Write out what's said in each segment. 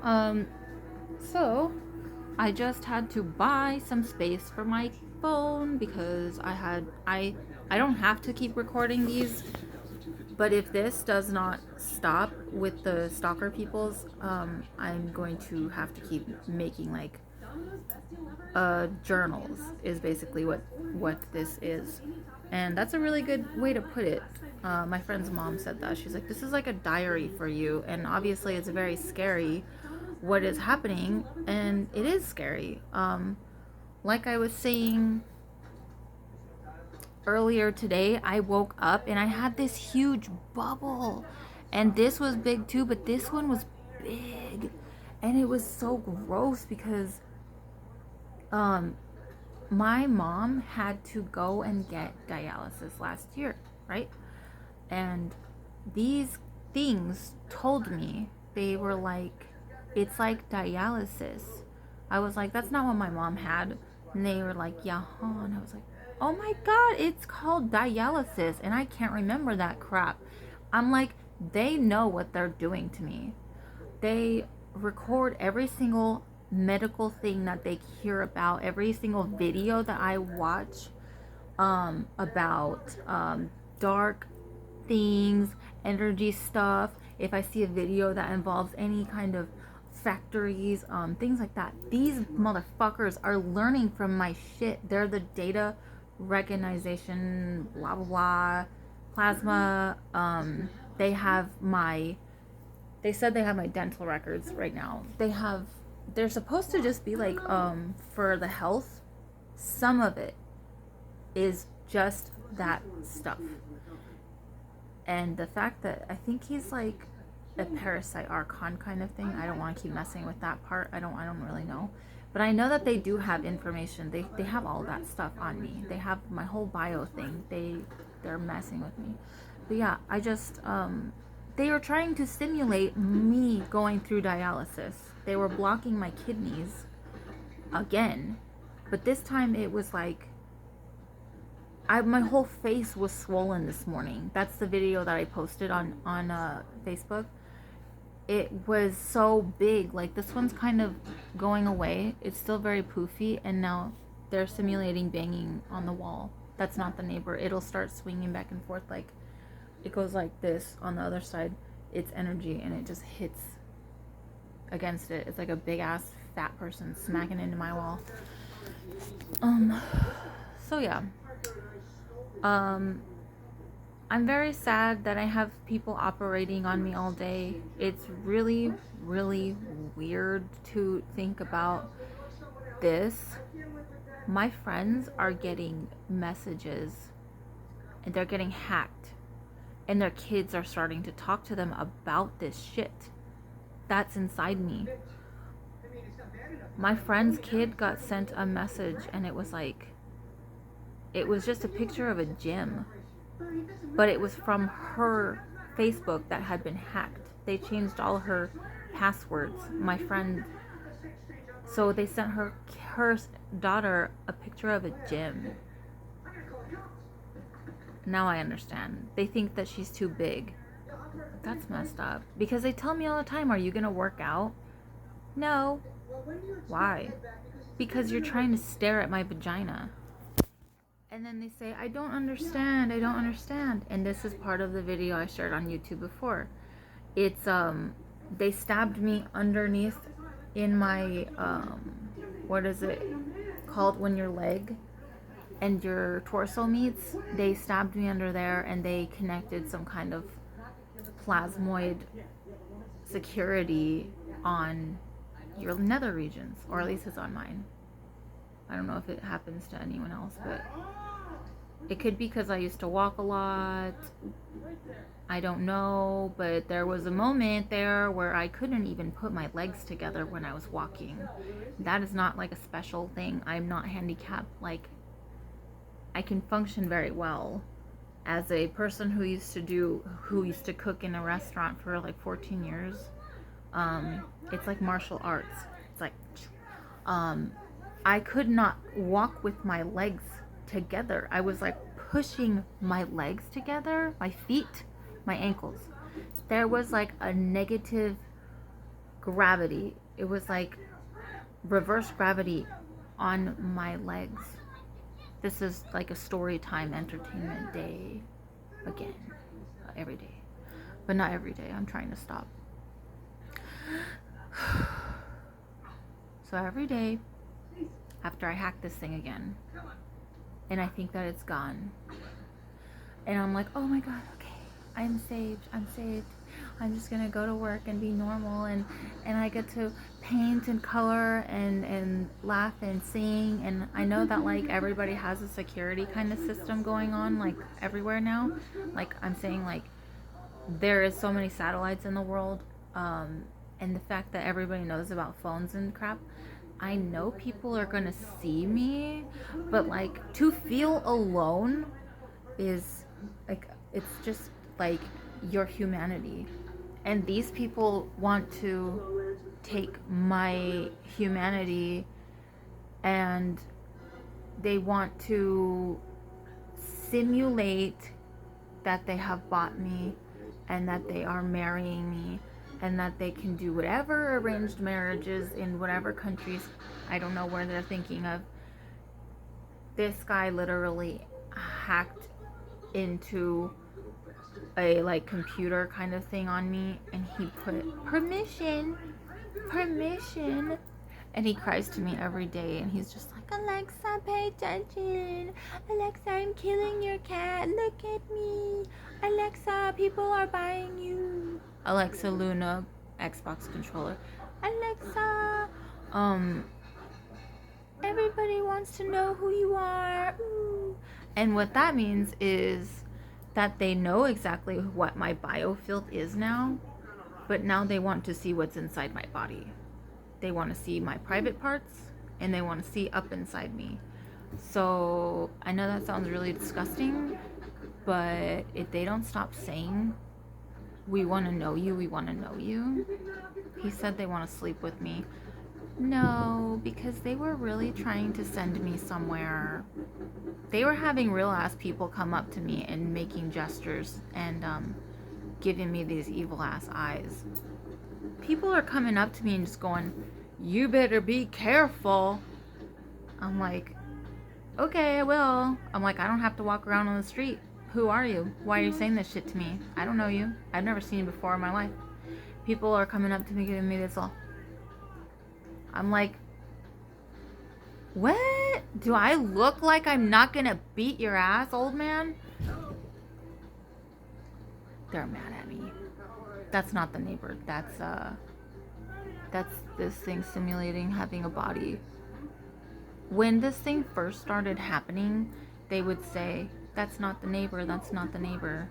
Um, so I just had to buy some space for my phone because I don't have to keep recording these, but if this does not stop with the stalker peoples, I'm going to have to keep making like journals is basically what this is, and that's a really good way to put it. My friend's mom said that she's like, this is like a diary for you, and obviously it's very scary what is happening, and it is scary. Like I was saying earlier today, I woke up and I had this huge bubble, and this was big too, but this one was big, and it was so gross because um my mom had to go and get dialysis last year, right? And these things told me, they were like, it's like dialysis. I was like, that's not what my mom had. And they were like, yeah, huh? And I was like, oh my God, it's called dialysis. And I can't remember that crap. I'm like, they know what they're doing to me. They record every single medical thing that they hear about, every single video that I watch about dark things, energy stuff. If I see a video that involves any kind of factories, things like that, these motherfuckers are learning from my shit. They're the data recognition, blah blah blah, plasma. They have my. They said they have my dental records right now. They have. They're supposed to just be like for the health. Some of it is just that stuff. And the fact that I think he's like a parasite archon kind of thing. I don't want to keep messing with that part. I don't really know. But I know that they do have information. They have all that stuff on me. They have my whole bio thing. They're messing with me. But yeah, I just they were trying to simulate me going through dialysis. They were blocking my kidneys again. But this time it was like my whole face was swollen this morning. That's the video that I posted on Facebook. It was so big. Like, this one's kind of going away. It's still very poofy, and now they're simulating banging on the wall. That's not the neighbor. It'll start swinging back and forth. Like, it goes like this on the other side. It's energy, and it just hits against it. It's like a big ass fat person smacking into my wall. So yeah. I'm very sad that I have people operating on me all day. It's really, really weird to think about this. My friends are getting messages and they're getting hacked, and their kids are starting to talk to them about this shit that's inside me. My friend's kid got sent a message, and it was like, it was just a picture of a gym, but it was from her Facebook that had been hacked. They changed all her passwords. My friend, so they sent her daughter a picture of a gym. Now I understand. They think that she's too big. That's messed up. Because they tell me all the time, are you gonna work out? No. Why? Because you're trying to stare at my vagina. And then they say, I don't understand. And this is part of the video I shared on YouTube before. It's, they stabbed me underneath in my, what is it called when your leg and your torso meets? They stabbed me under there, and they connected some kind of plasmoid security on your nether regions, or at least it's on mine. I don't know if it happens to anyone else, but it could be because I used to walk a lot. I don't know, but there was a moment there where I couldn't even put my legs together when I was walking. That is not like a special thing. I'm not handicapped. Like, I can function very well as a person who used to cook in a restaurant for like 14 years. It's like martial arts. It's like, I could not walk with my legs together. I was like pushing my legs together, my feet, my ankles. There was like a negative gravity. It was like reverse gravity on my legs. This is like a story time entertainment day again. Every day. But not every day. I'm trying to stop. So every day after I hack this thing again and I think that it's gone, and I'm like, oh my god, okay, I'm saved. I'm just gonna go to work and be normal, and I get to paint and color and laugh and sing. And I know that like everybody has a security kind of system going on like everywhere now. Like I'm saying, like there is so many satellites in the world, and the fact that everybody knows about phones and crap, I know people are gonna see me, but like to feel alone is like, it's just like your humanity. And these people want to take my humanity and they want to simulate that they have bought me and that they are marrying me and that they can do whatever arranged marriages in whatever countries. I don't know where they're thinking of. This guy literally hacked into a like computer kind of thing on me, and he put permission, and he cries to me every day, and he's just like, Alexa, pay attention. Alexa, I'm killing your cat. Look at me. Alexa, people are buying you. Alexa Luna Xbox controller. Alexa, everybody wants to know who you are. Ooh. And what that means is that they know exactly what my biofield is now, but now they want to see what's inside my body. They want to see my private parts, and they want to see up inside me. So I know that sounds really disgusting, but if they don't stop saying, we want to know you, we want to know you. He said they want to sleep with me. No, because they were really trying to send me somewhere. They were having real ass people come up to me and making gestures and giving me these evil ass eyes. People are coming up to me and just going, you better be careful. I'm like, okay, I will. I'm like, I don't have to walk around on the street. Who are you? Why are you saying this shit to me? I don't know you. I've never seen you before in my life. People are coming up to me giving me this all. I'm like, what? Do I look like I'm not gonna beat your ass, old man? They're mad at me. That's not the neighbor. That's this thing simulating having a body. When this thing first started happening, they would say, that's not the neighbor, that's not the neighbor.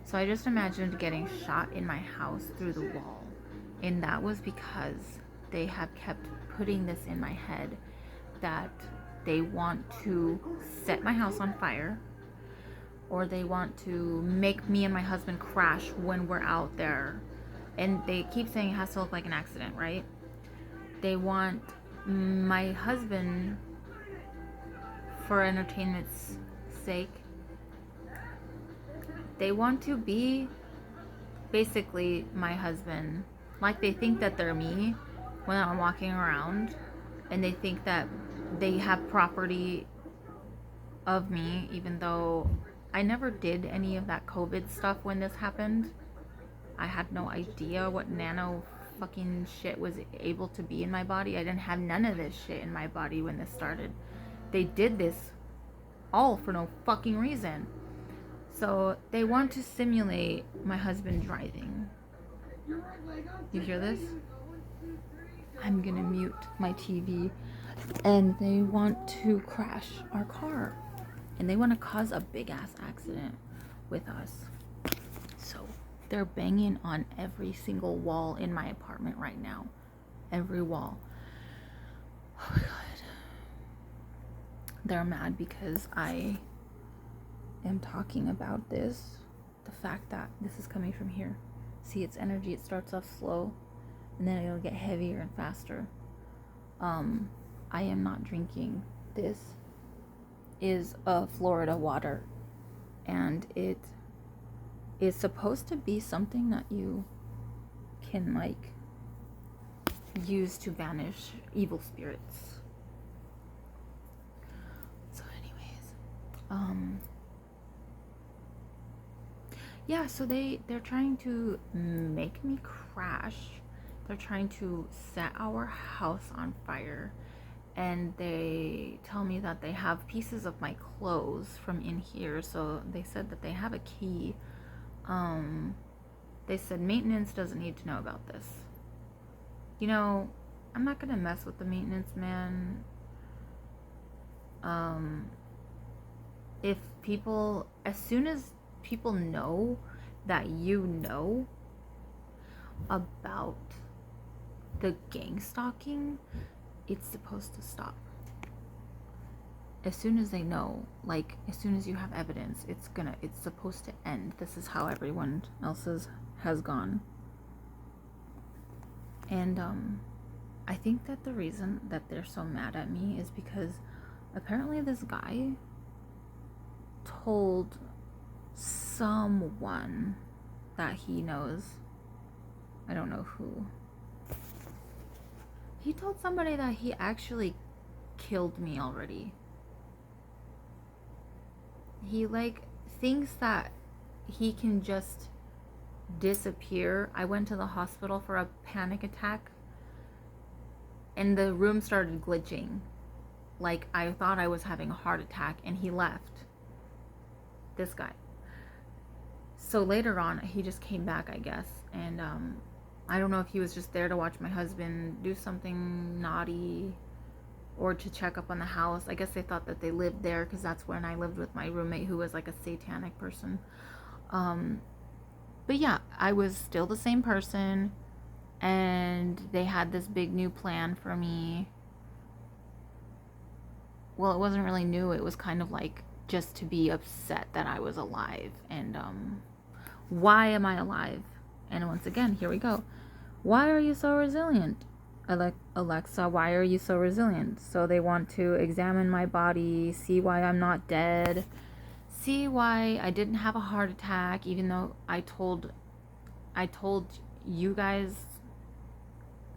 So I just imagined getting shot in my house through the wall. And that was because they have kept putting this in my head that they want to set my house on fire, or they want to make me and my husband crash when we're out there. And they keep saying it has to look like an accident, right? They want my husband, for entertainment's sake, they want to be basically my husband. Like they think that they're me when I'm walking around, and they think that they have property of me, even though I never did any of that COVID stuff when this happened. I had no idea what nano fucking shit was able to be in my body. I didn't have none of this shit in my body when this started. They did this all for no fucking reason. So they want to simulate my husband driving. You hear this? I'm gonna mute my TV. And they want to crash our car. And they want to cause a big ass accident with us. So they're banging on every single wall in my apartment right now. Every wall. Oh my god. They're mad because I am talking about this. The fact that this is coming from here. See, its energy, it starts off slow and then it'll get heavier and faster. I am not drinking. This is Florida water, and it is supposed to be something that you can like use to banish evil spirits. So anyways, yeah, so they're trying to make me crash. They're trying to set our house on fire. And they tell me that they have pieces of my clothes from in here. So they said that they have a key. They said maintenance doesn't need to know about this. You know, I'm not gonna mess with the maintenance man. If people, as soon as people know that you know about the gang stalking, it's supposed to stop. As soon as they know, like as soon as you have evidence, it's supposed to end. This is how everyone else's has gone. And I think that the reason that they're so mad at me is because apparently this guy told someone that he knows, I don't know who, he told somebody that he actually killed me already. He like thinks that he can just disappear. I went to the hospital for a panic attack and the room started glitching. Like I thought I was having a heart attack and he left. This guy. So later on he just came back, I guess, and I don't know if he was just there to watch my husband do something naughty or to check up on the house. I guess they thought that they lived there because that's when I lived with my roommate who was like a satanic person. But yeah, I was still the same person and they had this big new plan for me. Well, it wasn't really new. It was kind of like just to be upset that I was alive. And why am I alive? And once again, here we go. Why are you so resilient? Alexa, why are you so resilient? So they want to examine my body, see why I'm not dead, see why I didn't have a heart attack, even though I told you guys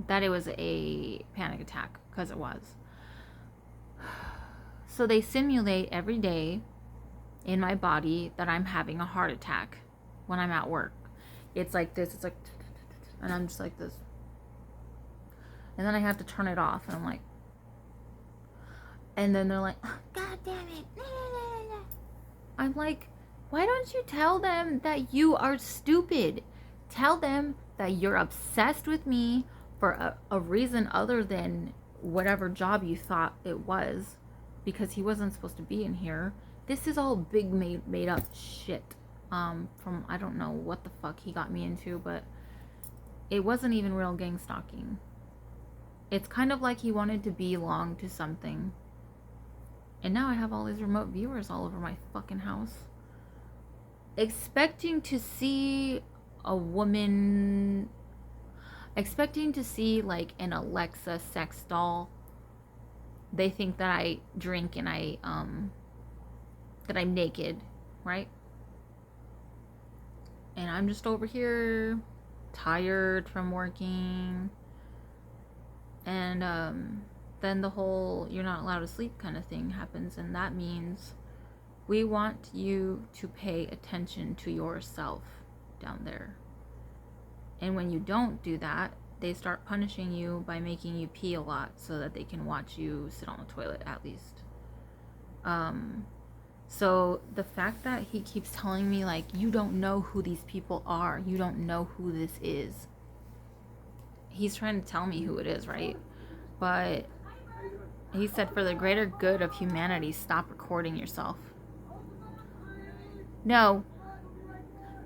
that it was a panic attack, because it was. So they simulate every day in my body that I'm having a heart attack when I'm at work. It's like this, it's like, and I'm just like this. And then I have to turn it off, and I'm like, and then they're like, oh, God damn it. I'm like, why don't you tell them that you are stupid? Tell them that you're obsessed with me for a reason other than whatever job you thought it was, because he wasn't supposed to be in here. This is all big made up shit from I don't know what the fuck he got me into, but it wasn't even real gang stalking. It's kind of like he wanted to belong to something. And now I have all these remote viewers all over my fucking house. Expecting to see a woman, expecting to see like an Alexa sex doll. They think that I drink and that I'm naked, right? And I'm just over here tired from working. And then the whole you're not allowed to sleep kind of thing happens, and that means we want you to pay attention to yourself down there. And when you don't do that, they start punishing you by making you pee a lot so that they can watch you sit on the toilet at least. So the fact that he keeps telling me like, you don't know who these people are, you don't know who this is. He's trying to tell me who it is, right? But he said, for the greater good of humanity, stop recording yourself. No.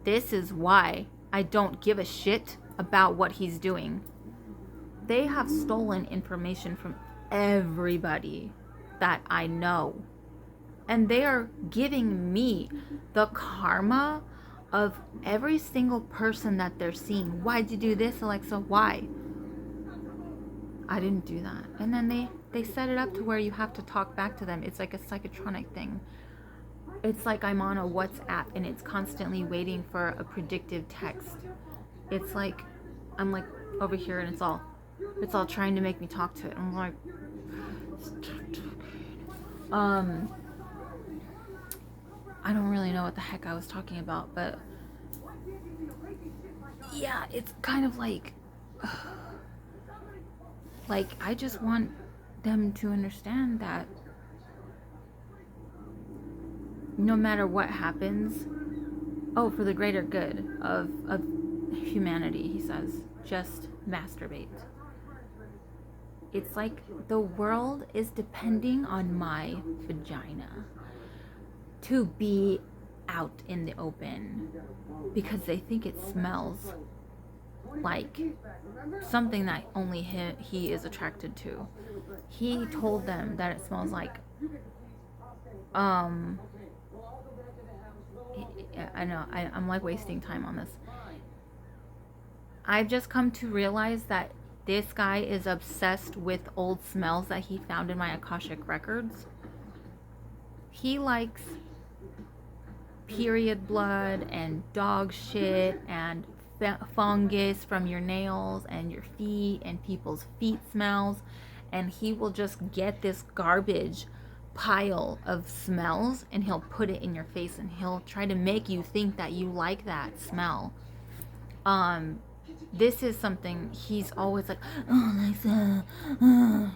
This is why I don't give a shit about what he's doing. They have stolen information from everybody that I know. And they are giving me the karma of every single person that they're seeing. Why'd you do this, Alexa? Why? I didn't do that. And then they set it up to where you have to talk back to them. It's like a psychotronic thing. It's like I'm on a WhatsApp and it's constantly waiting for a predictive text. It's like I'm like over here and it's all trying to make me talk to it. I'm like, I don't really know what the heck I was talking about, but yeah, it's kind of like I just want them to understand that no matter what happens, for the greater good of humanity, he says, just masturbate. It's like the world is depending on my vagina to be out in the open because they think it smells like something that only he is attracted to. He told them that it smells like I know I'm like wasting time on this. I've just come to realize that this guy is obsessed with old smells that he found in my Akashic records. He likes period blood and dog shit and fungus from your nails and your feet and people's feet smells, and he will just get this garbage pile of smells and he'll put it in your face and he'll try to make you think that you like that smell. This is something he's always like, oh, Alexa,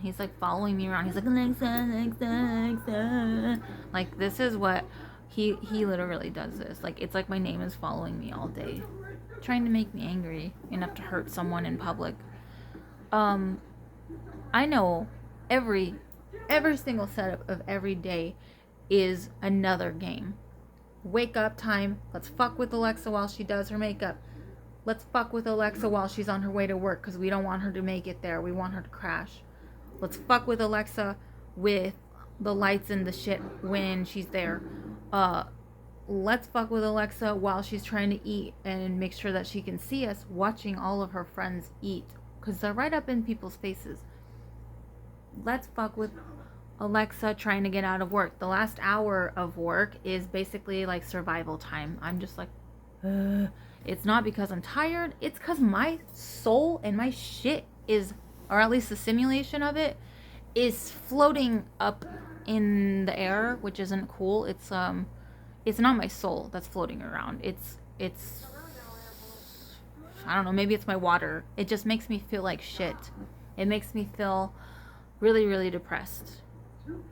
he's like following me around. He's like, Alexa, Alexa, Alexa. Like, this is what he literally does this. Like, it's like my name is following me all day, trying to make me angry enough to hurt someone in public. I know every single setup of every day is another game. Wake up time, let's fuck with Alexa while she does her makeup. Let's fuck with Alexa while she's on her way to work because we don't want her to make it there. We want her to crash. Let's fuck with Alexa with the lights and the shit when she's there. Let's fuck with Alexa while she's trying to eat and make sure that she can see us watching all of her friends eat because they're right up in people's faces. Let's fuck with Alexa trying to get out of work. The last hour of work is basically like survival time. I'm just like, It's not because I'm tired. It's because my soul and my shit is, or at least the simulation of it, is floating up in the air, which isn't cool. It's not my soul that's floating around. It's I don't know, maybe it's my water. It just makes me feel like shit. It makes me feel really, really depressed.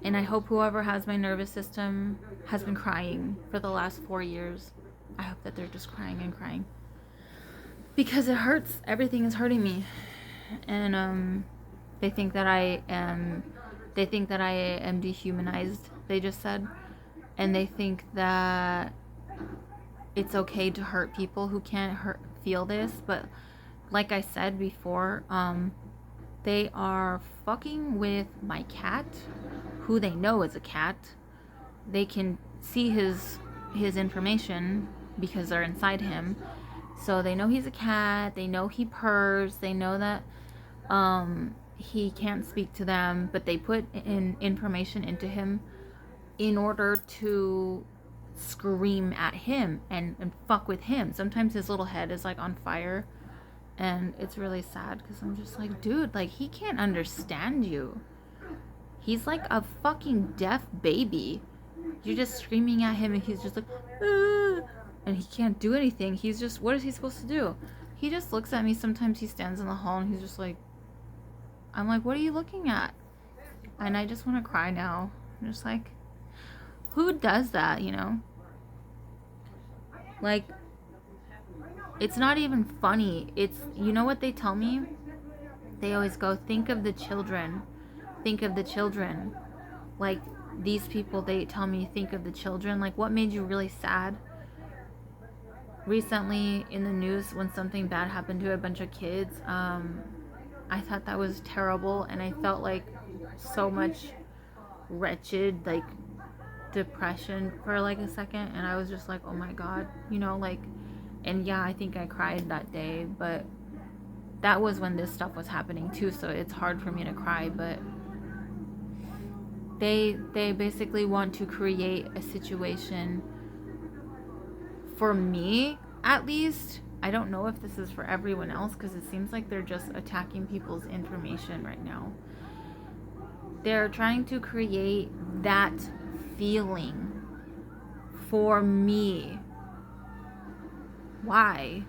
And I hope whoever has my nervous system has been crying for the last 4 years. I hope that they're just crying and crying. Because it hurts. Everything is hurting me. And they think that I am dehumanized, they just said. And they think that it's okay to hurt people who can't feel this, but like I said before, they are fucking with my cat, who they know is a cat. They can see his information because they're inside him, so they know he's a cat. They know he purrs. They know that he can't speak to them, but they put in information into him in order to scream at him and fuck with him. Sometimes his little head is like on fire, and it's really sad because I'm just like, dude, like, he can't understand you. He's like a fucking deaf baby. You're just screaming at him and he's just like, and he can't do anything. He's just, what is he supposed to do? He just looks at me. Sometimes he stands in the hall and he's just like, I'm like, what are you looking at? And I just want to cry now. I'm just like, who does that, you know? Like, it's not even funny. It's, you know what they tell me? They always go, think of the children. Think of the children. Like, these people, they tell me, think of the children. Like, what made you really sad? Recently in the news, when something bad happened to a bunch of kids, I thought that was terrible, and I felt like so much wretched, like, depression for like a second, and I was just like, oh my god, you know, like, and yeah, I think I cried that day, but that was when this stuff was happening too, so it's hard for me to cry. But they basically want to create a situation, for me at least, I don't know if this is for everyone else because it seems like they're just attacking people's information right now. They're trying to create that feeling for me. Why?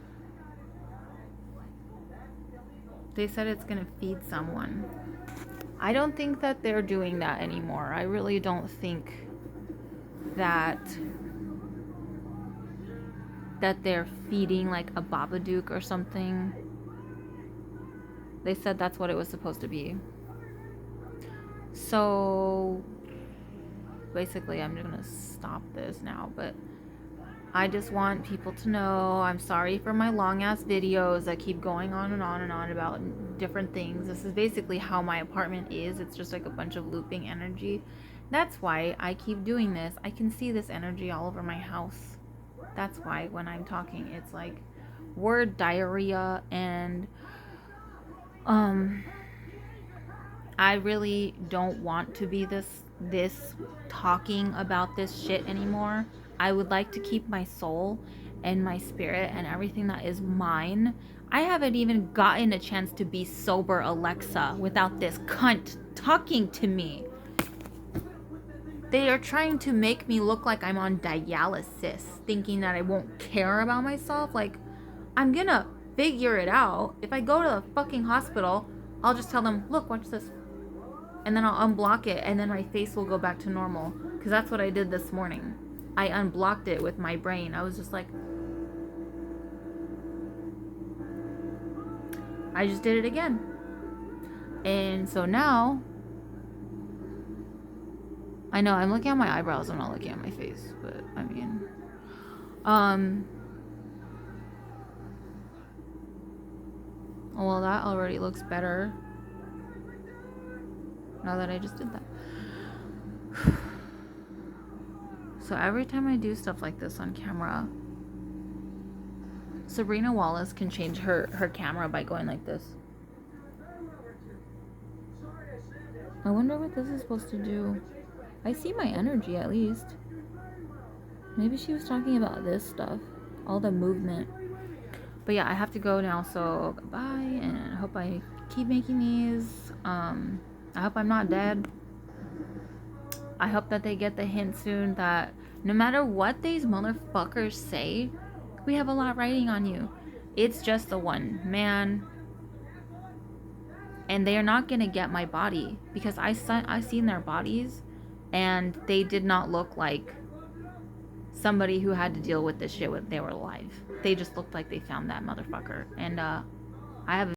They said it's gonna feed someone. I don't think that they're doing that anymore. I really don't think that they're feeding like a Babadook or something. They said that's what it was supposed to be. So basically I'm gonna stop this now, but I just want people to know I'm sorry for my long ass videos that keep going on and on and on about different things. This is basically how my apartment is. It's just like a bunch of looping energy. That's why I keep doing this. I can see this energy all over my house. That's why when I'm talking, it's like word diarrhea, and I really don't want to be this talking about this shit anymore. I would like to keep my soul and my spirit and everything that is mine. I haven't even gotten a chance to be sober, Alexa, without this cunt talking to me. They are trying to make me look like I'm on dialysis, thinking that I won't care about myself. Like, I'm gonna figure it out. If I go to the fucking hospital, I'll just tell them, look, watch this. And then I'll unblock it, and then my face will go back to normal. Because that's what I did this morning. I unblocked it with my brain. I was just like, I just did it again. And so now, I know I'm looking at my eyebrows, I'm not looking at my face, but I mean, well, that already looks better now that I just did that. So every time I do stuff like this on camera, Sabrina Wallace can change her camera by going like this. I wonder what this is supposed to do. I see my energy at least. Maybe she was talking about this stuff, all the movement. But yeah, I have to go now, so goodbye, and I hope I keep making these. I hope I'm not dead. I hope that they get the hint soon that no matter what these motherfuckers say, we have a lot riding on you. It's just the one man, and they are not gonna get my body because I seen their bodies, and they did not look like somebody who had to deal with this shit when they were alive. They just looked like they found that motherfucker, and I have